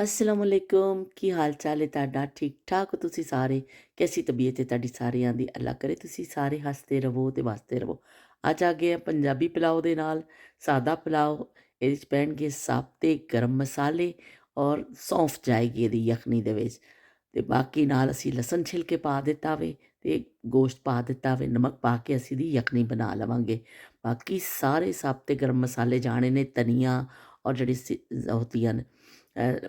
अस्सलामुअलैकुम की हाल चाल है ਤੁਹਾਡਾ ठीक ठाक हो ਤੁਸੀਂ ਸਾਰੇ कैसी तबीयत है ਤੁਹਾਡੀ ਸਾਰਿਆਂ ਦੀ ਅੱਲਾ ਕਰੇ ਤੁਸੀਂ ਸਾਰੇ ਹੱਸਦੇ ਰਹੋ ਤੇ ਵਸਦੇ ਰਹੋ। ਅੱਜ ਆ ਗਏ ਆ ਪੰਜਾਬੀ ਪੁਲਾਓ ਦੇ ਨਾਲ ਸਾਦਾ ਪੁਲਾਓ। ਇਹਦੇ ਵਿੱਚ ਪੈਣਗੇ ਸਾਬਤੇ ਗਰਮ ਮਸਾਲੇ ਔਰ ਸੌਂਫ ਜਾਏਗੀ ਇਹਦੀ ਯਖਨੀ ਦੇ ਵਿੱਚ ਤੇ ਬਾਕੀ ਨਾਲ ਅਸੀਂ ਲਸਣ ਛਿਲ ਕੇ ਪਾ ਦਿੱਤਾ ਵੇ ਤੇ ਗੋਸ਼ਤ ਪਾ ਦਿੱਤਾ ਵੇ, ਨਮਕ ਪਾ ਕੇ ਅਸੀਂ ਦੀ ਯਖਨੀ ਬਣਾ ਲਵਾਂਗੇ। ਬਾਕੀ ਸਾਰੇ ਸਾਬਤੇ ਗਰਮ ਮਸਾਲੇ ਜਾਣੇ ਨੇ, ਧਨੀਆ ਔਰ ਜਿਹੜੀ ਹੋਤੀਆਂ ਨੇ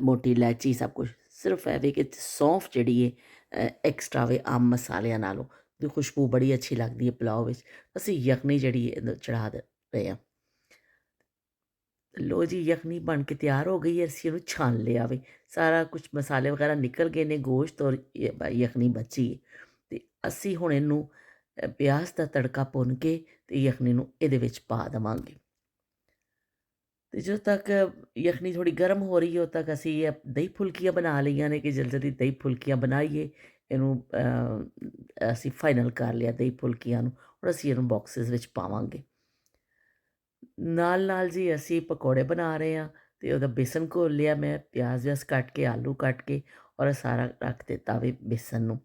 ਮੋਟੀ ਇਲਾਇਚੀ ਸਭ ਕੁਛ। ਸਿਰਫ ਇਹ ਵੇ ਕਿ ਸੌਂਫ ਜਿਹੜੀ ਹੈ ਐਕਸਟਰਾ ਵੇ ਆਮ ਮਸਾਲਿਆਂ ਨਾਲੋਂ, ਦੀ ਖੁਸ਼ਬੂ ਬੜੀ ਅੱਛੀ ਲੱਗਦੀ ਹੈ ਪੁਲਾਓ ਵਿੱਚ। ਅਸੀਂ ਯਖਨੀ ਜਿਹੜੀ ਹੈ ਚੜ੍ਹਾ ਦੇ ਰਹੇ ਹਾਂ। ਲਓ ਜੀ, ਯਖਨੀ ਬਣ ਕੇ ਤਿਆਰ ਹੋ ਗਈ ਹੈ। ਅਸੀਂ ਇਹਨੂੰ ਛਾਣ ਲਿਆ ਵੇ, ਸਾਰਾ ਕੁਛ ਮਸਾਲੇ ਵਗੈਰਾ ਨਿਕਲ ਗਏ ਨੇ, ਗੋਸ਼ਤ ਔਰ ਯਖਨੀ ਬਚੀ ਹੈ। ਅਤੇ ਅਸੀਂ ਹੁਣ ਇਹਨੂੰ ਪਿਆਜ਼ ਦਾ ਤੜਕਾ ਭੁੰਨ ਕੇ ਅਤੇ ਯਖਨੀ ਨੂੰ ਇਹਦੇ ਵਿੱਚ ਪਾ ਦੇਵਾਂਗੇ। ਅਤੇ ਜਦੋਂ ਤੱਕ ਯਖਨੀ ਥੋੜ੍ਹੀ ਗਰਮ ਹੋ ਰਹੀ ਹੈ, ਉਦੋਂ ਤੱਕ ਅਸੀਂ ਇਹ ਦਹੀਂ ਫੁਲਕੀਆਂ ਬਣਾ ਲਈਆਂ ਨੇ ਕਿ ਜਲਦੀ ਜਲਦੀ ਦਹੀਂ ਫੁਲਕੀਆਂ ਬਣਾਈਏ। ਇਹਨੂੰ ਅਸੀਂ ਫਾਈਨਲ ਕਰ ਲਿਆ ਦਹੀਂ ਫੁਲਕੀਆਂ ਨੂੰ। ਹੁਣ ਅਸੀਂ ਇਹਨੂੰ ਬਾਕਸਿਸ ਵਿੱਚ ਪਾਵਾਂਗੇ। ਨਾਲ ਨਾਲ ਜੀ ਅਸੀਂ ਪਕੌੜੇ ਬਣਾ ਰਹੇ ਹਾਂ ਅਤੇ ਉਹਦਾ ਬੇਸਨ ਘੋਲ ਲਿਆ ਮੈਂ, ਪਿਆਜ਼ ਵਿਆਜ਼ ਕੱਟ ਕੇ, ਆਲੂ ਕੱਟ ਕੇ ਔਰ ਸਾਰਾ ਰੱਖ ਦਿੱਤਾ ਵੀ ਬੇਸਨ ਨੂੰ।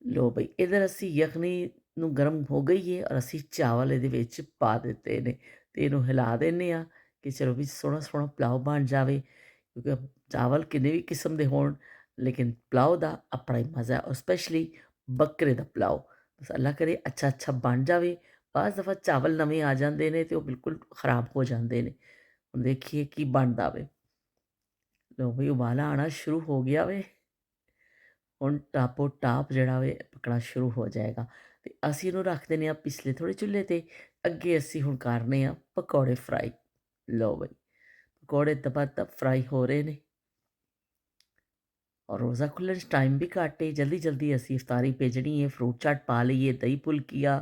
ਲਓ ਬਈ, ਇੱਧਰ ਅਸੀਂ ਯਖਨੀ ਨੂੰ ਗਰਮ ਹੋ ਗਈ ਹੈ ਔਰ ਅਸੀਂ ਚਾਵਲ ਇਹਦੇ ਵਿੱਚ ਪਾ ਦਿੱਤੇ ਨੇ ਅਤੇ ਇਹਨੂੰ ਹਿਲਾ ਦਿੰਦੇ ਹਾਂ ਕਿ ਚਲੋ ਵੀ ਸੋਹਣਾ ਸੋਹਣਾ ਪੁਲਾਓ ਬਣ ਜਾਵੇ। ਕਿਉਂਕਿ ਚਾਵਲ ਕਿੰਨੇ ਵੀ ਕਿਸਮ ਦੇ ਹੋਣ, ਲੇਕਿਨ ਪੁਲਾਓ ਦਾ ਆਪਣਾ ਹੀ ਮਜ਼ਾ ਔਰ ਸਪੈਸ਼ਲੀ ਬੱਕਰੇ ਦਾ ਪੁਲਾਓ। ਬਸ ਅੱਲਾ ਕਰੇ ਅੱਛਾ ਅੱਛਾ ਬਣ ਜਾਵੇ। ਬਾਅਦ ਦਫਾ ਚਾਵਲ ਨਵੇਂ ਆ ਜਾਂਦੇ ਨੇ ਅਤੇ ਉਹ ਬਿਲਕੁਲ ਖ਼ਰਾਬ ਹੋ ਜਾਂਦੇ ਨੇ। ਹੁਣ ਦੇਖੀਏ ਕੀ ਬਣਦਾ ਵੇ। ਲਓ ਬਈ, ਉਬਾਲਾ ਆਉਣਾ ਸ਼ੁਰੂ ਹੋ ਗਿਆ ਵੇ। ਹੁਣ ਟਾਪੋ ਟਾਪ ਜਿਹੜਾ ਵੇ ਪੱਕਣਾ ਸ਼ੁਰੂ ਹੋ ਜਾਏਗਾ ਅਤੇ ਅਸੀਂ ਇਹਨੂੰ ਰੱਖ ਦਿੰਦੇ ਹਾਂ ਪਿਛਲੇ ਥੋੜ੍ਹੇ ਚੁੱਲ੍ਹੇ 'ਤੇ। ਅੱਗੇ ਅਸੀਂ ਹੁਣ ਕਰਨੇ ਆ ਪਕੌੜੇ ਫਰਾਈ। ਲਓ ਬਈ, ਪਕੌੜੇ ਦਬਾ ਦਬ ਫਰਾਈ ਹੋ ਰਹੇ ਨੇ ਔਰ ਰੋਜ਼ਾ ਖੁੱਲ੍ਹਣ 'ਚ ਟਾਈਮ ਵੀ ਘੱਟ ਹੈ। ਜਲਦੀ ਜਲਦੀ ਅਸੀਂ ਇਫਤਾਰੀ ਭੇਜਣੀ ਹੈ। ਫਰੂਟ ਚਾਟ ਪਾ ਲਈਏ, ਦਹੀਂ ਫੁਲਕੀਆਂ,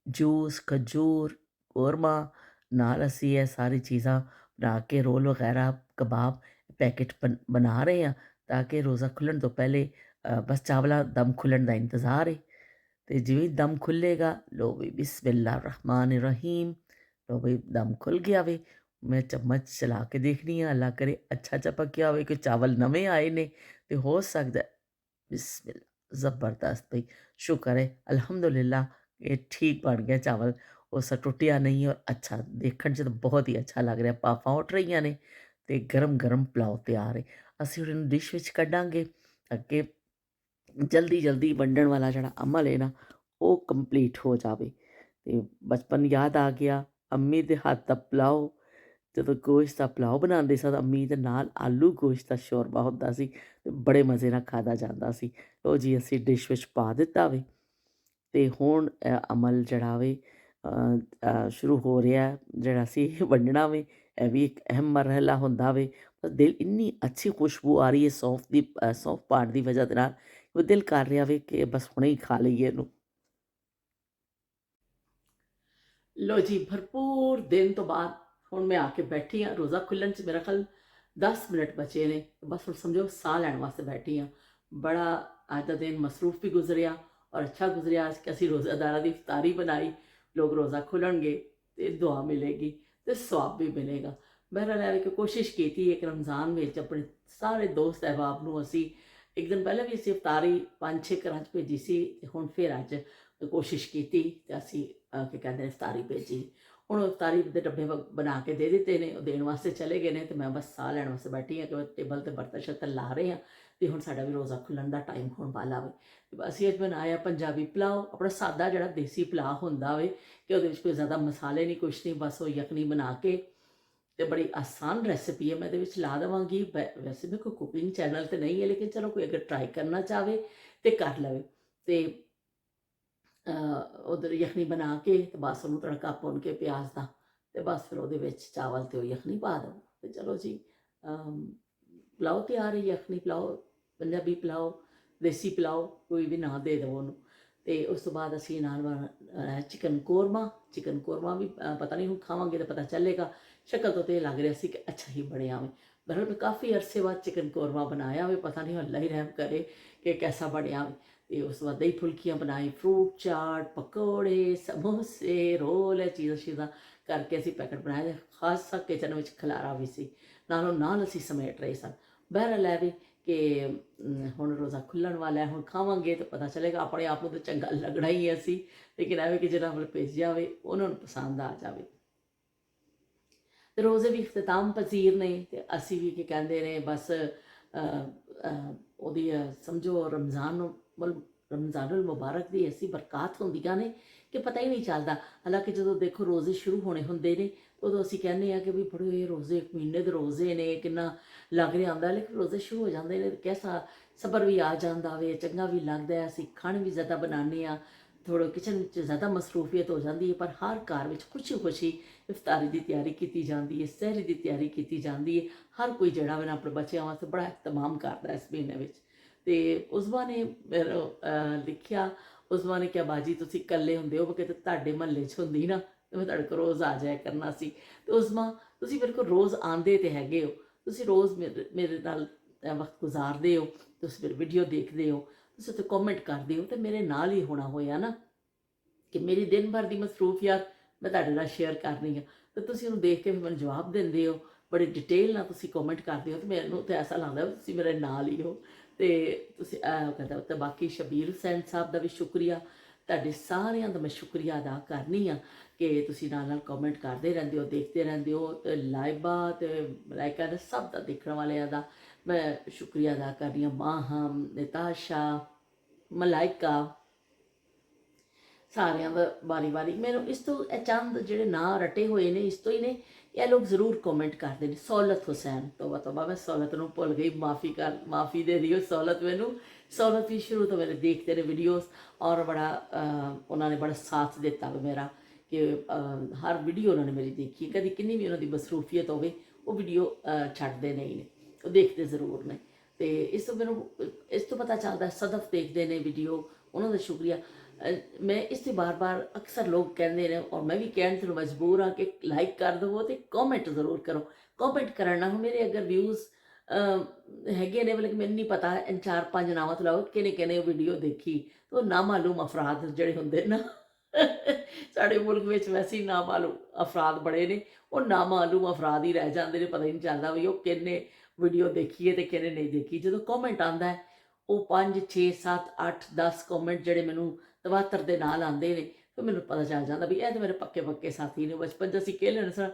ਜੂਸ, ਖਜੂਰ, ਕੋਰਮਾ। ਨਾਲ ਅਸੀਂ ਇਹ ਸਾਰੀ ਚੀਜ਼ਾਂ ਬਣਾ ਕੇ ਰੋਲ ਵਗੈਰਾ, ਕਬਾਬ ਪੈਕੇਟ ਬਣਾ ਰਹੇ ਹਾਂ ਤਾਂ ਕਿ ਰੋਜ਼ਾ ਖੁੱਲ੍ਹਣ ਤੋਂ ਪਹਿਲੇ ਬਸ ਚਾਵਲਾਂ ਦਮ ਖੁੱਲ੍ਹਣ ਦਾ ਇੰਤਜ਼ਾਰ ਹੈ। ਅਤੇ ਜਿਵੇਂ ਦਮ ਖੁੱਲ੍ਹੇਗਾ, ਲਓ ਵੀ ਬਿਸਮਿਲ੍ਲਾ ਰਹਿਮਾਨ ਰਹੀਮ। ਲਓ ਬਈ, ਦਮ ਖੁੱਲ੍ਹ ਗਿਆ ਵੇ। ਮੈਂ ਚਮਚ ਚਲਾ ਕੇ ਦੇਖਦੀ ਹਾਂ, ਅੱਲਾ ਕਰੇ ਅੱਛਾ ਅੱਛਾ ਪੱਕਿਆ ਹੋਵੇ ਕਿ ਚਾਵਲ ਨਵੇਂ ਆਏ ਨੇ ਅਤੇ ਹੋ ਸਕਦਾ ਬਿਸਮਿਲ੍ਲਾ, ਜ਼ਬਰਦਸਤ ਬਈ, ਸ਼ੁਕਰ ਹੈ ਅਲਹਮਦੁਲਿਲਾ ਇਹ ਠੀਕ ਬਣ ਗਿਆ ਚਾਵਲ। ਉਸ ਟੁੱਟਿਆ ਨਹੀਂ ਔਰ ਅੱਛਾ ਦੇਖਣ 'ਚ ਤਾਂ ਬਹੁਤ ਹੀ ਅੱਛਾ ਲੱਗ ਰਿਹਾ। ਭਾਫਾਂ ਉੱਠ ਰਹੀਆਂ ਨੇ ਅਤੇ ਗਰਮ ਗਰਮ ਪੁਲਾਓ ਤਿਆਰ ਹੈ। ਅਸੀਂ ਹੁਣ ਇਹਨੂੰ ਡਿਸ਼ ਵਿੱਚ ਕੱਢਾਂਗੇ ਅੱਗੇ ਜਲਦੀ ਜਲਦੀ ਵੰਡਣ ਵਾਲਾ ਜਿਹੜਾ ਅਮਲ ਹੈ ਨਾ, ਉਹ ਕੰਪਲੀਟ ਹੋ ਜਾਵੇ। ਅਤੇ ਬਚਪਨ ਯਾਦ ਆ ਗਿਆ, ਅੰਮੀ ਦੇ ਹੱਥ ਦਾ ਪੁਲਾਓ। ਜਦੋਂ ਗੋਸ਼ਤ ਦਾ ਪੁਲਾਓ ਬਣਾਉਂਦੇ ਸਨ ਅੰਮੀ, ਦੇ ਨਾਲ ਆਲੂ ਗੋਸ਼ਤ ਦਾ ਸ਼ੋਰਬਾ ਹੁੰਦਾ ਸੀ ਅਤੇ ਬੜੇ ਮਜ਼ੇ ਨਾਲ ਖਾਧਾ ਜਾਂਦਾ ਸੀ। ਲਓ ਜੀ, ਅਸੀਂ ਡਿਸ਼ ਵਿੱਚ ਪਾ ਦਿੱਤਾ ਵੇ ਅਤੇ ਹੁਣ ਅਮਲ ਜਿਹੜਾ ਵੇ ਸ਼ੁਰੂ ਹੋ ਰਿਹਾ, ਜਿਹੜਾ ਅਸੀਂ ਵੰਡਣਾ ਵੇ। ਇਹ ਵੀ ਇੱਕ ਅਹਿਮ ਮਰਹਲਾ ਹੁੰਦਾ ਵੇ। ਦਿਲ ਇੰਨੀ ਅੱਛੀ ਖੁਸ਼ਬੂ ਆ ਰਹੀ ਹੈ ਸੌਂਫ ਦੀ, ਸੌਂਫ ਪਾਉਣ ਦੀ ਵਜ੍ਹਾ ਦੇ ਨਾਲ ਉਹ ਦਿਲ ਕਰ ਰਿਹਾ ਵੇ ਕਿ ਬਸ ਹੁਣੇ ਹੀ ਖਾ ਲਈਏ ਇਹਨੂੰ। ਲਓ ਜੀ, ਭਰਪੂਰ ਦਿਨ ਤੋਂ ਬਾਅਦ ਹੁਣ ਮੈਂ ਆ ਕੇ ਬੈਠੀ ਹਾਂ। ਰੋਜ਼ਾ ਖੁੱਲ੍ਹਣ 'ਚ ਮੇਰਾ ਖਿਆਲ 10 ਮਿੰਟ ਬਚੇ ਨੇ। ਬਸ ਹੁਣ ਸਮਝੋ ਸਾਹ ਲੈਣ ਵਾਸਤੇ ਬੈਠੀ ਹਾਂ। ਬੜਾ ਅੱਜ ਦਾ ਦਿਨ ਮਸਰੂਫ ਵੀ ਗੁਜ਼ਰਿਆ ਔਰ ਅੱਛਾ ਗੁਜ਼ਰਿਆ। ਅੱਜ ਕਿ ਅਸੀਂ ਰੋਜ਼ਾਦਾਰਾਂ ਦੀ ਇਫਤਾਰੀ ਬਣਾਈ। ਲੋਕ ਰੋਜ਼ਾ ਖੋਲ੍ਹਣਗੇ ਅਤੇ ਦੁਆ ਮਿਲੇਗੀ ਅਤੇ ਸਵਾਬ ਵੀ ਮਿਲੇਗਾ। ਬਹਿਰਹਾਲ ਇਹ ਕਿ ਕੋਸ਼ਿਸ਼ ਕੀਤੀ ਇੱਕ ਰਮਜ਼ਾਨ ਵਿੱਚ ਆਪਣੇ ਸਾਰੇ ਦੋਸਤ ਅਹਿਬਾਬ ਨੂੰ ਅਸੀਂ ਇੱਕ ਦਿਨ ਪਹਿਲਾਂ ਵੀ ਅਸੀਂ ਇਫਤਾਰੀ 5-6 ਘਰਾਂ 'ਚ ਭੇਜੀ ਸੀ ਅਤੇ ਹੁਣ ਫਿਰ ਅੱਜ ਕੋਸ਼ਿਸ਼ ਕੀਤੀ ਅਤੇ ਅਸੀਂ ਕੀ ਕਹਿੰਦੇ ਨੇ ਇਫਤਾਰੀ ਭੇਜੀ। ਹੁਣ ਇਫਤਾਰੀ ਦੇ ਡੱਬੇ ਬਣਾ ਕੇ ਦੇ ਦਿੱਤੇ ਨੇ, ਉਹ ਦੇਣ ਵਾਸਤੇ ਚਲੇ ਗਏ ਨੇ ਅਤੇ ਮੈਂ ਬਸ ਸਾਹ ਲੈਣ ਵਾਸਤੇ ਬੈਠੀ ਹਾਂ ਕਿ ਟੇਬਲ 'ਤੇ ਬਰਤਨ ਸ਼ਰਤਨ ਲਾ ਰਹੇ ਹਾਂ ਅਤੇ ਹੁਣ ਸਾਡਾ ਵੀ ਰੋਜ਼ਾ ਖੁੱਲ੍ਹਣ ਦਾ ਟਾਈਮ ਹੋਣ ਵਾਲਾ ਵੇ। ਅਸੀਂ ਅੱਜ ਬਣਾਇਆ ਪੰਜਾਬੀ ਪੁਲਾਓ, ਆਪਣਾ ਸਾਦਾ ਜਿਹੜਾ ਦੇਸੀ ਪੁਲਾਅ ਹੁੰਦਾ ਵੇ ਕਿ ਉਹਦੇ ਵਿੱਚ ਕੋਈ ਜ਼ਿਆਦਾ ਮਸਾਲੇ ਨਹੀਂ, ਕੁਛ ਨਹੀਂ, ਬਸ ਉਹ ਯਖਨੀ ਬਣਾ ਕੇ ਅਤੇ ਬੜੀ ਆਸਾਨ ਰੈਸਿਪੀ ਹੈ। ਮੈਂ ਇਹਦੇ ਵਿੱਚ ਲਾ ਦੇਵਾਂਗੀ। ਵੈਸੇ ਵੀ ਕੋਈ ਕੁਕਿੰਗ ਚੈਨਲ ਤਾਂ ਨਹੀਂ ਹੈ, ਲੇਕਿਨ ਚਲੋ ਕੋਈ ਅਗਰ ਟਰਾਈ ਕਰਨਾ ਚਾਹਵੇ ਤਾਂ ਕਰ ਲਵੇ। ਅਤੇ ਉਧਰ ਯਖਨੀ ਬਣਾ ਕੇ ਅਤੇ ਬਸ ਉਹਨੂੰ ਤੜਕਾ ਭੁੰਨ ਕੇ ਪਿਆਜ਼ ਦਾ ਅਤੇ ਬਸ ਫਿਰ ਉਹਦੇ ਵਿੱਚ ਚਾਵਲ ਅਤੇ ਉਹ ਯਖਨੀ ਪਾ ਦਿਓ ਅਤੇ ਚਲੋ ਜੀ, ਪੁਲਾਓ ਤਿਆਰ ਹੈ। ਯਖਨੀ ਪੁਲਾਓ, ਪੰਜਾਬੀ ਪੁਲਾਓ, ਦੇਸੀ ਪੁਲਾਓ, ਕੋਈ ਵੀ ਨਾਂ ਦੇ ਦਿਓ ਉਹਨੂੰ। ਅਤੇ ਉਸ ਤੋਂ ਬਾਅਦ ਅਸੀਂ ਨਾਲ ਚਿਕਨ ਕੋਰਮਾ। ਚਿਕਨ ਕੋਰਮਾ ਵੀ ਪਤਾ ਨਹੀਂ ਹੁਣ ਖਾਵਾਂਗੇ ਤਾਂ ਪਤਾ ਚੱਲੇਗਾ। ਸ਼ਕਲ ਤੋਂ ਤਾਂ ਇਹ ਲੱਗ ਰਿਹਾ ਸੀ ਕਿ ਅੱਛਾ ਹੀ ਬਣਿਆ ਹੋਵੇ। ਬਹਰਹਾਲ ਮੈਂ ਕਾਫੀ ਅਰਸੇ ਬਾਅਦ ਚਿਕਨ ਕੋਰਮਾ ਬਣਾਇਆ ਹੋਵੇ, ਪਤਾ ਨਹੀਂ ਅੱਲਾ ਹੀ ਰਹਿਮ ਕਰੇ ਕਿ ਕੈਸਾ ਬਣਿਆ ਹੋਵੇ। ਅਤੇ ਉਸ ਤੋਂ ਬਾਅਦ ਦਹੀਂ ਫੁਲਕੀਆਂ ਬਣਾਈ, ਫਰੂਟ ਚਾਟ, ਪਕੌੜੇ, ਸਮੋਸੇ, ਰੋਲ, ਇਹ ਚੀਜ਼ਾਂ ਕਰਕੇ ਅਸੀਂ ਪੈਕਟ ਬਣਾਏ, ਖਾਸਾ ਕਿਚਨ ਵਿੱਚ ਖਲਾਰਾ ਵੀ ਸੀ, ਨਾਲੋਂ ਨਾਲ ਅਸੀਂ ਸਮੇਟ ਰਹੇ ਸਨ। ਬਹਿਰਹਾਲ ਹੈ ਵੀ ਕਿ ਹੁਣ ਰੋਜ਼ਾ ਖੁੱਲ੍ਹਣ ਵਾਲਾ ਹੈ, ਹੁਣ ਖਾਵਾਂਗੇ ਤਾਂ ਪਤਾ ਚੱਲੇਗਾ, ਆਪਣੇ ਆਪ ਨੂੰ ਤਾਂ ਚੰਗਾ ਲੱਗਣਾ ਹੀ ਹੈ ਅਸੀਂ, ਲੇਕਿਨ ਐਵੇਂ ਕਿ ਜਿਹਨਾਂ ਵੱਲ ਭੇਜਿਆ ਹੋਵੇ ਉਹਨਾਂ ਨੂੰ ਪਸੰਦ ਆ ਜਾਵੇ। ਤੇ ਰੋਜ਼ੇ ਵੀ ਇਖਤਤਾਮ ਪਜ਼ੀਰ ਨੇ, ਤੇ ਅਸੀਂ ਵੀ ਕੀ ਕਹਿੰਦੇ ਨੇ ਬਸ ਉਹਦੀ ਸਮਝੋ ਰਮਜ਼ਾਨੁਲ ਮੁਬਾਰਕ ਦੀ ਐਸੀ ਬਰਕਾਤ ਹੁੰਦੀਆਂ ਨੇ ਕਿ ਪਤਾ ਹੀ ਨਹੀਂ ਚੱਲਦਾ। ਹਾਲਾਂਕਿ ਜਦੋਂ ਦੇਖੋ ਰੋਜ਼ੇ ਸ਼ੁਰੂ ਹੋਣੇ ਹੁੰਦੇ ਨੇ ਉਦੋਂ ਅਸੀਂ ਕਹਿੰਦੇ ਹਾਂ ਕਿ ਵੀ ਬੜੇ ਰੋਜ਼ੇ, ਇੱਕ ਮਹੀਨੇ ਦੇ ਰੋਜ਼ੇ ਨੇ, ਕਿੰਨਾ ਲੱਗ ਰਿਹਾ ਹੁੰਦਾ, ਲੇਕਿਨ ਰੋਜ਼ੇ ਸ਼ੁਰੂ ਹੋ ਜਾਂਦੇ ਨੇ ਕੈਸਾ ਸਬਰ ਵੀ ਆ ਜਾਂਦਾ ਵੇ, ਚੰਗਾ ਵੀ ਲੱਗਦਾ, ਅਸੀਂ ਖਾਣ ਵੀ ਜ਼ਿਆਦਾ ਬਣਾਉਂਦੇ ਹਾਂ, ਥੋੜ੍ਹਾ ਕਿਚਨ ਵਿੱਚ ਜ਼ਿਆਦਾ ਮਸਰੂਫੀਅਤ ਹੋ ਜਾਂਦੀ ਹੈ, ਪਰ ਹਰ ਘਰ ਵਿੱਚ ਖੁਸ਼ੀ ਖੁਸ਼ੀ ਇਫਤਾਰੀ ਦੀ ਤਿਆਰੀ ਕੀਤੀ ਜਾਂਦੀ ਹੈ, ਸਹਿਰੀ ਦੀ ਤਿਆਰੀ ਕੀਤੀ ਜਾਂਦੀ ਹੈ। ਹਰ ਕੋਈ ਜਿਹੜਾ ਵਾ ਆਪਣੇ ਬੱਚਿਆਂ ਵਾਸਤੇ ਬੜਾ ਇhtਮਾਮ ਕਰਦਾ ਇਸ ਮਹੀਨੇ ਵਿੱਚ। ਤੇ ਉਸਮਾ ਨੇ ਮੈਨੂੰ ਲਿਖਿਆ, ਉਸਮਾ ਨੇ ਕਿਹਾ ਬਾਜੀ ਤੁਸੀਂ ਇਕੱਲੇ ਹੁੰਦੇ ਹੋ ਕਿ ਤੁਹਾਡੇ ਮਹੱਲੇ 'ਚ ਹੁੰਦੀ ਨਾ ਤੇ ਮੈਂ ਤੁਹਾਡੇ ਕੋਲ ਰੋਜ਼ ਆ ਜਾਇਆ ਕਰਨਾ ਸੀ। ਤੇ ਉਸਮਾ ਤੁਸੀਂ ਮੇਰੇ ਕੋਲ ਰੋਜ਼ ਆਉਂਦੇ ਤੇ ਹੈਗੇ ਹੋ, ਤੁਸੀਂ ਰੋਜ਼ ਮੇਰੇ ਨਾਲ ਵਕਤ ਗੁਜ਼ਾਰਦੇ ਹੋ, ਤੁਸੀਂ ਮੇਰੀ ਵੀਡੀਓ ਦੇਖਦੇ ਹੋ, ਤੁਸੀਂ ਉੱਥੇ ਕਮੈਂਟ ਕਰਦੇ ਹੋ, ਤੇ ਮੇਰੇ ਨਾਲ ਹੀ ਹੋਣਾ ਹੋਇਆ ਨਾ ਕਿ ਮੇਰੀ ਦਿਨ ਭਰ ਦੀ ਮਸਰੂਫੀਅਤ ਮੈਂ ਤੁਹਾਡੇ ਨਾਲ ਸ਼ੇਅਰ ਕਰਨੀ ਆ, ਤੇ ਤੁਸੀਂ ਉਹਨੂੰ ਦੇਖ ਕੇ ਵੀ ਮੈਨੂੰ ਜਵਾਬ ਦਿੰਦੇ ਹੋ, ਬੜੀ ਡਿਟੇਲ ਨਾਲ ਤੁਸੀਂ ਕਮੈਂਟ ਕਰਦੇ ਹੋ, ਤੇ ਮੈਨੂੰ ਤਾਂ ਐਸਾ ਲੱਗਦਾ ਤੁਸੀਂ ਮੇਰੇ ਨਾਲ ਹੀ ਹੋ। ਤੇ ਤੁਸੀਂ ਕਹਿੰਦਾ ਤੇ ਬਾਕੀ ਸ਼ਬੀਰ ਹੁਸੈਨ ਸਾਹਿਬ ਦਾ ਵੀ ਸ਼ੁਕਰੀਆ, ਤੁਹਾਡੇ ਸਾਰਿਆਂ ਦਾ ਮੈਂ ਸ਼ੁਕਰੀਆ ਅਦਾ ਕਰਨੀ ਆ ਕਿ ਤੁਸੀਂ ਨਾਲ ਨਾਲ ਕਮੈਂਟ ਕਰਦੇ ਰਹਿੰਦੇ ਹੋ, ਦੇਖਦੇ ਰਹਿੰਦੇ ਹੋ, ਤੇ ਲਾਈਬਾ ਤੇ ਮਲਾਇਕਾ ਦਾ ਸਭ ਦਾ ਦੇਖਣ ਵਾਲਿਆਂ ਦਾ ਮੈਂ ਸ਼ੁਕਰੀਆ ਅਦਾ ਕਰਨੀ ਆ। ਮਾਹਮ, ਨਿਤਾਸ਼ਾ, ਮਲਾਇਕਾ, ਸਾਰਿਆਂ ਦਾ ਵਾਰੀ ਵਾਰੀ ਮੈਨੂੰ ਇਸ ਤੋਂ ਇਹ ਚੰਦ ਜਿਹੜੇ ਨਾਂ ਰਟੇ ਹੋਏ ਨੇ ਇਸ ਤੋਂ ਹੀ ਨੇ, ਇਹ ਲੋਕ ਜ਼ਰੂਰ ਕਮੈਂਟ ਕਰਦੇ ਨੇ। ਸੌਲਤ ਹੁਸੈਨ, ਤੋਬਾ ਮੈਂ ਸੌਲਤ ਨੂੰ ਭੁੱਲ ਗਈ, ਮਾफ़ੀ ਦੇ ਦਿਓ ਸੌਲਤ ਮੈਨੂੰ। ਸੌਲਤ ਵੀ ਸ਼ੁਰੂ ਤੋਂ ਮੇਰੇ ਦੇਖਦੇ ਨੇ ਵੀਡੀਓਜ਼, ਔਰ ਬੜਾ ਉਹਨਾਂ ਨੇ ਬੜਾ ਸਾਥ ਦਿੱਤਾ ਵਾ ਮੇਰਾ ਕਿ ਹਰ ਵੀਡੀਓ ਉਹਨਾਂ ਨੇ ਮੇਰੀ ਦੇਖੀ, ਕਦੀ ਕਿੰਨੀ ਵੀ ਉਹਨਾਂ ਦੀ ਮਸਰੂਫੀਅਤ ਹੋਵੇ ਉਹ ਵੀਡੀਓ ਛੱਡਦੇ ਨਹੀਂ ਨੇ, ਉਹ ਦੇਖਦੇ ਜ਼ਰੂਰ ਨੇ। ਤੇ ਇਸ ਤੋਂ ਮੈਨੂੰ ਇਸ ਤੋਂ ਪਤਾ ਚੱਲਦਾ ਸਦਫ ਦੇਖਦੇ ਨੇ ਵੀਡੀਓ, ਉਹਨਾਂ ਦਾ ਸ਼ੁਕਰੀਆ। ਮੈਂ ਇਸ 'ਤੇ ਬਾਰ ਅਕਸਰ ਲੋਕ ਕਹਿੰਦੇ ਨੇ, ਔਰ ਮੈਂ ਵੀ ਕਹਿਣ ਤੇ ਮਜਬੂਰ ਹਾਂ ਕਿ ਲਾਈਕ ਕਰ ਦੇਵੋ ਅਤੇ ਕਮੈਂਟ ਜ਼ਰੂਰ ਕਰੋ। ਕਮੈਂਟ ਕਰਨ ਨਾਲ ਮੇਰੇ ਅਗਰ ਵਿਊਜ਼ ਹੈਗੇ ਨੇ, ਬਲਕਿ ਮੈਨੂੰ ਨਹੀਂ ਪਤਾ 4-5 ਨਾਵਾਂ ਤੋਂ ਲਾਓ ਕਿਹਨੇ ਵੀਡੀਓ ਦੇਖੀ, ਤਾਂ ਉਹ ਨਾਮਾਲੂਮ ਅਫਰਾਦ ਜਿਹੜੇ ਹੁੰਦੇ ਨਾ ਸਾਡੇ ਮੁਲਕ ਵਿੱਚ ਵੈਸੇ ਹੀ ਨਾਮਾਲੂਮ ਅਫਰਾਦ ਬੜੇ ਨੇ, ਉਹ ਨਾਮਾਲੂਮ ਅਫਰਾਦ ਹੀ ਰਹਿ ਜਾਂਦੇ ਨੇ, ਪਤਾ ਹੀ ਨਹੀਂ ਚੱਲਦਾ ਵੀ ਉਹ ਕਿਹਨੇ ਵੀਡੀਓ ਦੇਖੀ ਹੈ ਅਤੇ ਕਿਹਨੇ ਨਹੀਂ ਦੇਖੀ। ਜਦੋਂ ਕਮੈਂਟ ਆਉਂਦਾ ਉਹ 5, 6, 7, 8, 10 ਕਮੈਂਟ ਜਿਹੜੇ ਮੈਨੂੰ ਤਵਾਤਰ ਦੇ ਨਾਲ ਆਉਂਦੇ ਨੇ, ਫਿਰ ਮੈਨੂੰ ਪਤਾ ਚੱਲ ਜਾਂਦਾ ਵੀ ਇਹ ਤਾਂ ਮੇਰੇ ਪੱਕੇ ਸਾਥੀ ਨੇ। ਬਚਪਨ 'ਚ ਅਸੀਂ ਖੇਲਣ ਸਨ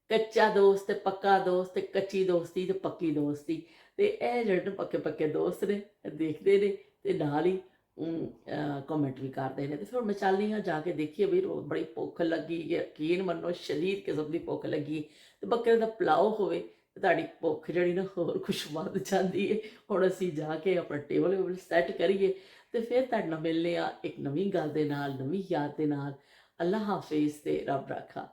ਕੱਚਾ ਦੋਸਤ ਤੇ ਪੱਕਾ ਦੋਸਤ, ਤੇ ਕੱਚੀ ਦੋਸਤੀ ਤੇ ਪੱਕੀ ਦੋਸਤੀ, ਤੇ ਇਹ ਜਿਹੜੇ ਪੱਕੇ ਦੋਸਤ ਨੇ ਦੇਖਦੇ ਨੇ ਤੇ ਨਾਲ ਹੀ ਕਮੈਂਟ ਵੀ ਕਰਦੇ ਨੇ। ਤੇ ਫਿਰ ਮੈਂ ਚੱਲਦੀ ਹਾਂ ਜਾ ਕੇ ਦੇਖੀਏ ਵੀ ਬੜੀ ਭੁੱਖ ਲੱਗੀ, ਯਕੀਨ ਮੰਨੋ ਸ਼ਦੀਦ ਕਿਸਮ ਦੀ ਭੁੱਖ ਲੱਗੀ, ਤੇ ਬੱਕਰੇ ਦਾ ਪੁਲਾਓ ਹੋਵੇ ਤੇ ਤੁਹਾਡੀ ਭੁੱਖ ਜਿਹੜੀ ਨਾ ਹੋਰ ਕੁਛ ਵੱਧ ਜਾਂਦੀ ਹੈ। ਹੁਣ ਅਸੀਂ ਜਾ ਕੇ ਆਪਣਾ ਟੇਬਲ ਸੈੱਟ ਕਰੀਏ ਤੇ ਫਿਰ ਤੁਹਾਡੇ ਨਾਲ ਮਿਲਦੇ ਹਾਂ ਇੱਕ ਨਵੀਂ ਗੱਲ ਦੇ ਨਾਲ, ਨਵੀਂ ਯਾਦ ਦੇ ਨਾਲ। ਅੱਲਾ ਹਾਫਿਜ਼ ਤੇ ਰੱਬ ਰਾਖਾ।